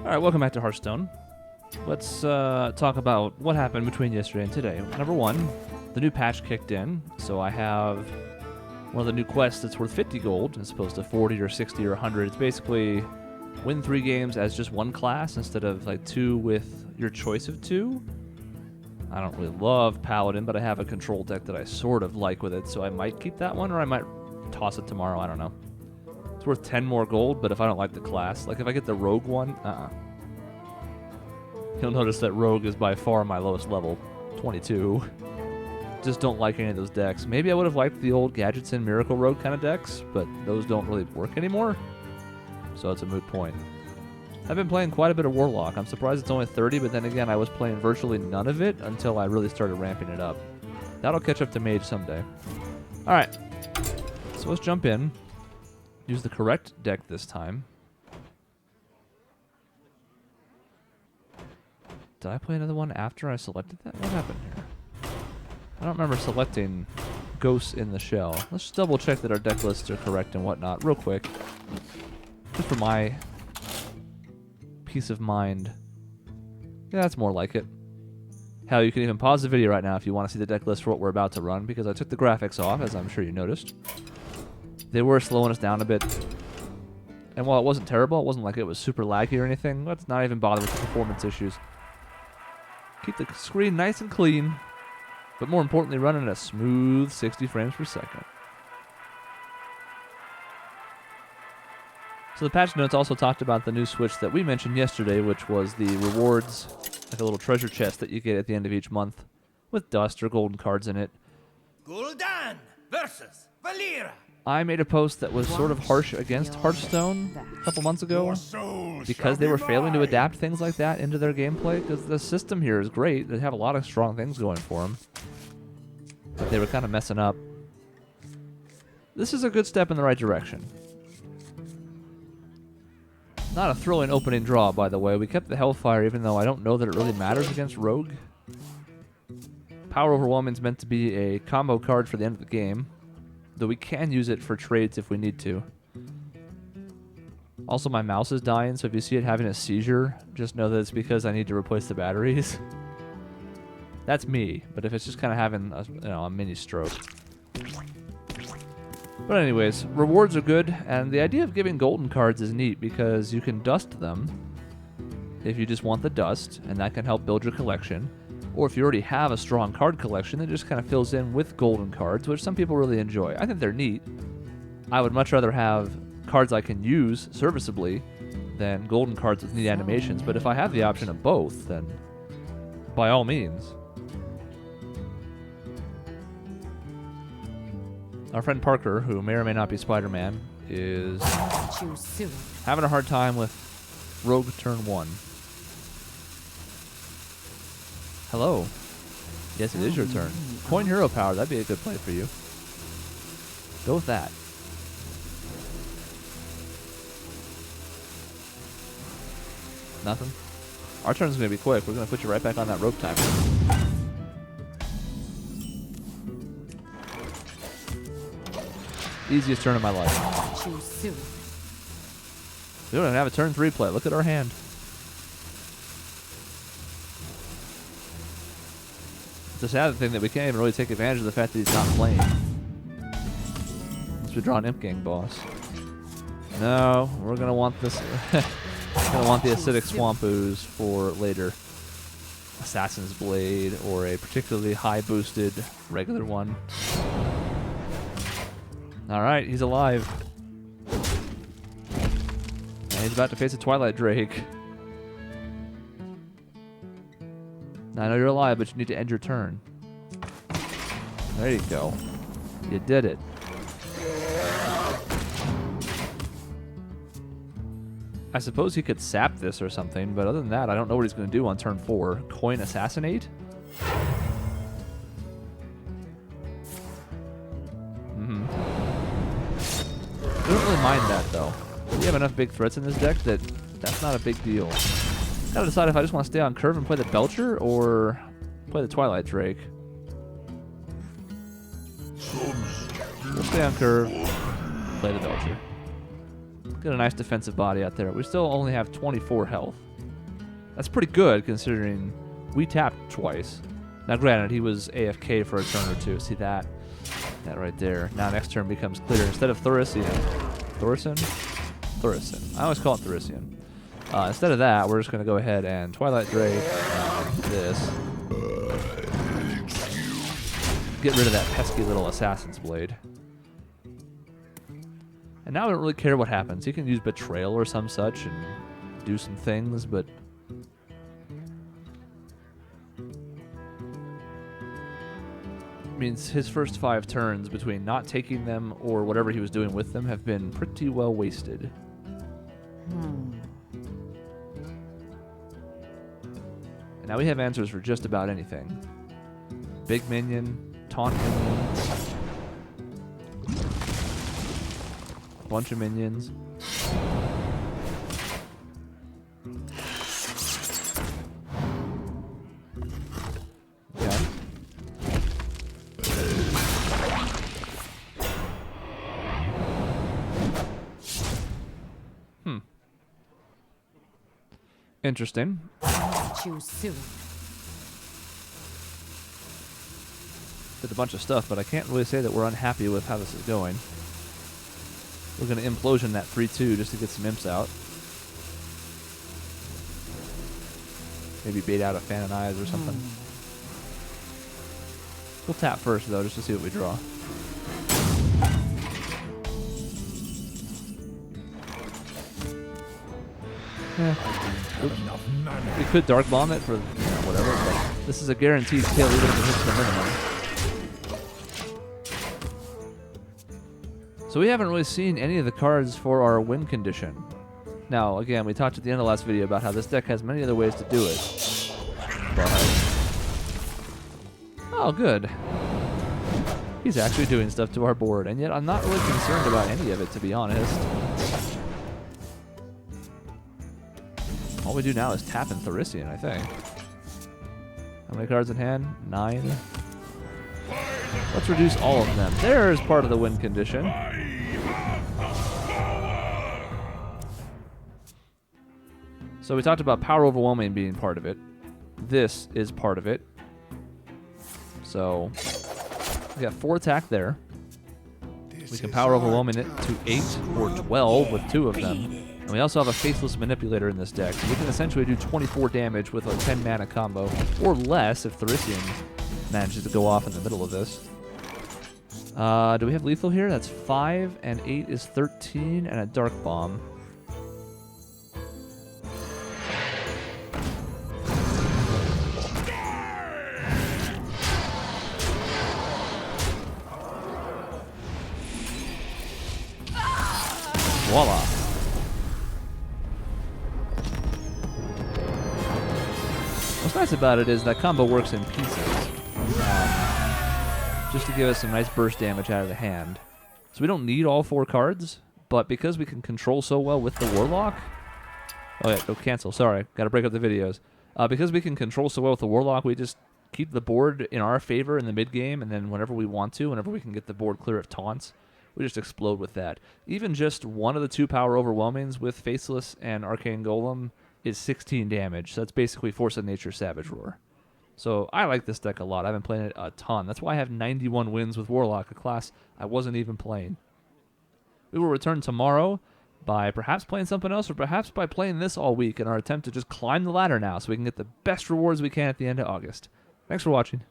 Alright, welcome back to Hearthstone. Let's talk about what happened between yesterday and today. Number one, the new patch kicked in, so I have one of the new quests that's worth 50 gold as opposed to 40 or 60 or 100. It's basically win 3 games as just one class instead of like 2 with your choice of 2. I don't really love Paladin, but I have a control deck that I sort of like with it, so I might keep that one or I might toss it tomorrow, I don't know. It's worth 10 more gold, but if I don't like the class, like if I get the Rogue one, You'll notice that Rogue is by far my lowest level, 22. Just don't like any of those decks. Maybe I would have liked the old Gadgetzin Miracle Rogue kind of decks, but those don't really work anymore, so it's a moot point. I've been playing quite a bit of Warlock. I'm surprised it's only 30, but then again, I was playing virtually none of it until I really started ramping it up. That'll catch up to Mage someday. Alright, so let's jump in. Use the correct deck this time. Did I play another one after I selected that? What happened here? I don't remember selecting Ghosts in the Shell. Let's just double check that our deck lists are correct and whatnot real quick. Just for my peace of mind. Yeah, that's more like it. Hell, you can even pause the video right now if you want to see the deck list for what we're about to run, because I took the graphics off, as I'm sure you noticed. They were slowing us down a bit. And while it wasn't terrible, it wasn't like it was super laggy or anything. Let's not even bother with the performance issues. Keep the screen nice and clean, but more importantly, running at a smooth 60 frames per second. So the patch notes also talked about the new switch that we mentioned yesterday, which was the rewards, like a little treasure chest that you get at the end of each month, with dust or golden cards in it. Gul'dan versus Valera. I made a post that was sort of harsh against Hearthstone a couple months ago because they were failing to adapt things like that into their gameplay, because the system here is great. They have a lot of strong things going for them, but they were kind of messing up. This is a good step in the right direction. Not a thrilling opening draw, by the way. We kept the Hellfire, even though I don't know that it really matters against Rogue. Power Overwhelming is meant to be a combo card for the end of the game, though we can use it for trades if we need to. Also, my mouse is dying, so if you see it having a seizure, just know that it's because I need to replace the batteries. That's me, but if it's just kind of having a mini stroke. But anyways, rewards are good, and the idea of giving golden cards is neat because you can dust them if you just want the dust, and that can help build your collection. Or if you already have a strong card collection, that just kind of fills in with golden cards, which some people really enjoy. I think they're neat. I would much rather have cards I can use serviceably than golden cards with neat animations, but if I have the option of both, then by all means. Our friend Parker, who may or may not be Spider-Man, is having a hard time with Rogue turn 1. Hello. Yes, it is your turn. Coin Hero Power, that'd be a good play for you. Go with that. Nothing? Our turn's going to be quick. We're going to put you right back on that rope timer. Easiest turn of my life. We don't even have a turn 3 play. Look at our hand. It's a sad thing that we can't even really take advantage of the fact that he's not playing. Unless we draw an Imp Gang boss. No, we're going to want this. We're going to want the Acidic Swamp Ooze for later. Assassin's Blade or a particularly high boosted regular one. Alright, he's alive. And he's about to face a Twilight Drake. I know you're alive, but you need to end your turn. There you go. You did it. I suppose he could sap this or something, but other than that, I don't know what he's going to do on turn 4. Coin Assassinate? I don't really mind that, though. We have enough big threats in this deck that that's not a big deal. Gotta decide if I just want to stay on curve and play the Belcher or play the Twilight Drake. We'll stay on curve, play the Belcher. Get a nice defensive body out there. We still only have 24 health. That's pretty good considering we tapped twice. Now granted, he was AFK for a turn or two. See that? That right there. Now next turn becomes clear. Instead of Thurician. Thuricin. I always call it Thurician. Instead of that, we're just going to go ahead and Twilight Drake this. Get rid of that pesky little Assassin's Blade. And now I don't really care what happens. He can use Betrayal or some such and do some things, but... means his first 5 turns between not taking them or whatever he was doing with them have been pretty well wasted. And now we have answers for just about anything. Big minion, taunt minion, a bunch of minions. Interesting. Choose soon. Did a bunch of stuff, but I can't really say that we're unhappy with how this is going. We're going to implosion that 3-2 just to get some imps out. Maybe bait out a Fan and Eyes or something. We'll tap first, though, just to see what we draw. Yeah. We could Dark Bomb it for whatever, but this is a guaranteed kill even if it hits the minimum. So we haven't really seen any of the cards for our win condition. Now, again, we talked at the end of the last video about how this deck has many other ways to do it. But... oh, good. He's actually doing stuff to our board, and yet I'm not really concerned about any of it, to be honest. All we do now is tap in Thurician, I think. How many cards in hand? 9. Let's reduce all of them. There's part of the win condition. So we talked about Power Overwhelming being part of it. This is part of it. So we got 4 attack there. We can Power Overwhelming it to 8 or 12 with 2 of them. And we also have a Faithless Manipulator in this deck, so we can essentially do 24 damage with a 10 mana combo, or less if Thurician manages to go off in the middle of this. Do we have lethal here? That's 5, and 8 is 13, and a Dark Bomb. Voila. What's nice about it is that combo works in pieces, just to give us some nice burst damage out of the hand. So we don't need all 4 cards, but because we can control so well with the Warlock... oh yeah, go cancel, sorry, gotta break up the videos. Because we can control so well with the Warlock, we just keep the board in our favor in the mid-game, and then whenever we want to, whenever we can get the board clear of taunts, we just explode with that. Even just one of the 2 Power Overwhelmings with Faceless and Arcane Golem is 16 damage. So that's basically Force of Nature Savage Roar. So I like this deck a lot. I've been playing it a ton. That's why I have 91 wins with Warlock, a class I wasn't even playing. We will return tomorrow by perhaps playing something else, or perhaps by playing this all week in our attempt to just climb the ladder now so we can get the best rewards we can at the end of August. Thanks for watching.